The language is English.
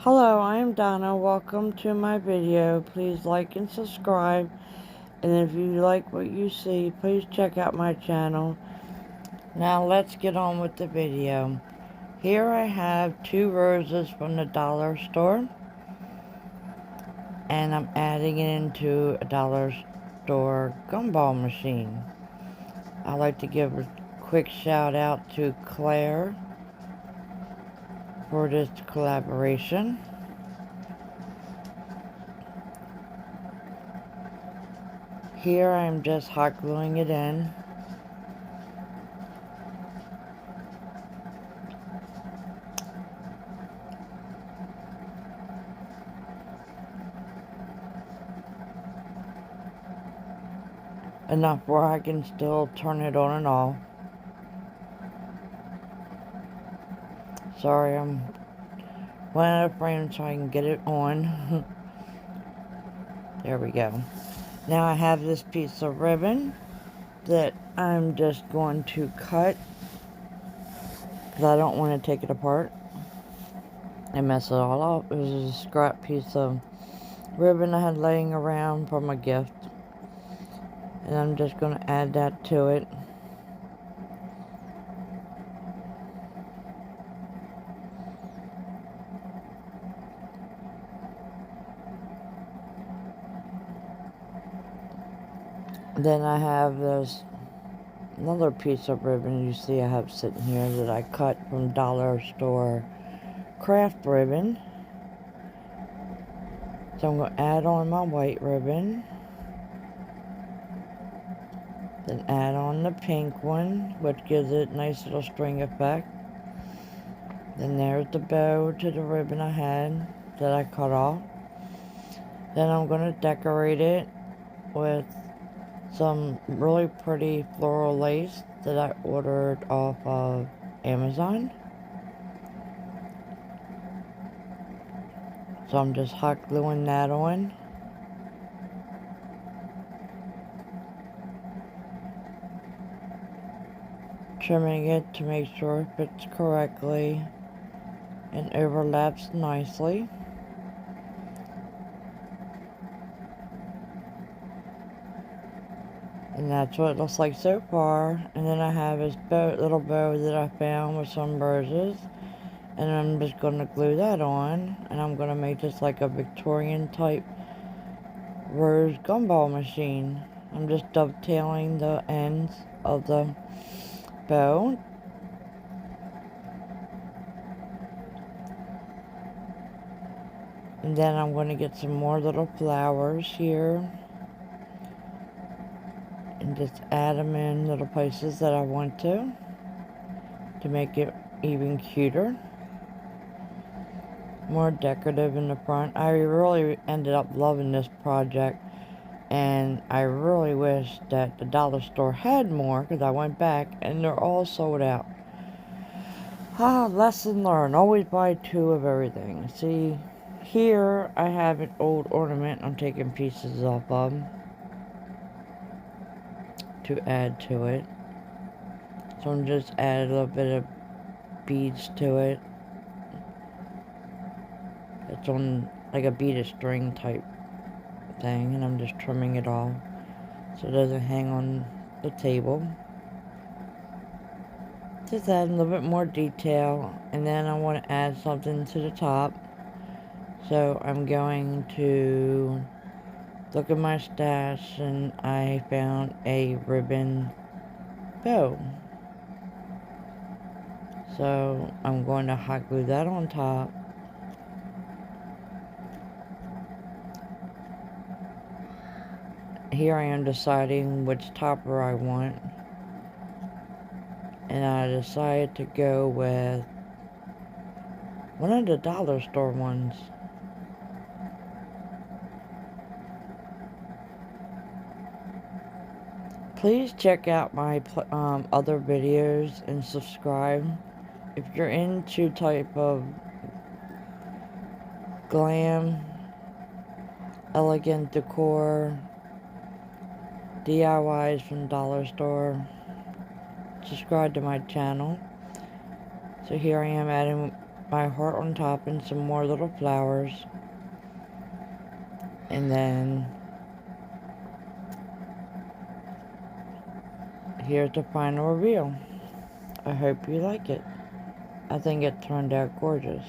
Hello, I am Donna. Welcome to my video. Please like and subscribe. And if you like what you see, please check out my channel. Now let's get on with the video. Here I have 2 roses from the dollar store. And I'm adding it into a dollar store gumball machine. I'd like to give a quick shout out to Claire for this collaboration. Here I'm just hot gluing it in. Enough where I can still turn it on and off. Sorry, I'm running out of frame so I can get it on. There we go. Now I have this piece of ribbon that I'm just going to cut because I don't want to take it apart and mess it all up. It was a scrap piece of ribbon I had laying around from a gift. And I'm just going to add that to it. Then I have this another piece of ribbon you see I have sitting here that I cut from dollar store craft ribbon. So I'm going to add on my white ribbon. Then add on the pink one, which gives it a nice little string effect. Then there's the bow to the ribbon I had that I cut off. Then I'm going to decorate it with some really pretty floral lace that I ordered off of Amazon. So I'm just hot gluing that on. Trimming it to make sure it fits correctly and overlaps nicely. And that's what it looks like so far. And then I have this little bow that I found with some roses. And I'm just going to glue that on. And I'm going to make this like a Victorian type rose gumball machine. I'm just dovetailing the ends of the bow. And then I'm going to get some more little flowers here. And just add them in little places that I want to make it even cuter. More decorative in the front. I really ended up loving this project. And I really wish that the dollar store had more, because I went back and they're all sold out. Lesson learned. Always buy 2 of everything. See, here I have an old ornament I'm taking pieces off of to add to it. So I'm just add a little bit of beads to it. It's on like a beaded string type thing, and I'm just trimming it off so it doesn't hang on the table. Just add a little bit more detail, and then I want to add something to the top. So I'm going to look at my stash, and I found a ribbon bow. So I'm going to hot glue that on top. Here I am deciding which topper I want. And I decided to go with one of the dollar store ones. Please check out my other videos and subscribe. If you're into type of glam, elegant decor, DIYs from dollar store, subscribe to my channel. So here I am adding my heart on top and some more little flowers. And then here's the final reveal. I hope you like it. I think it turned out gorgeous.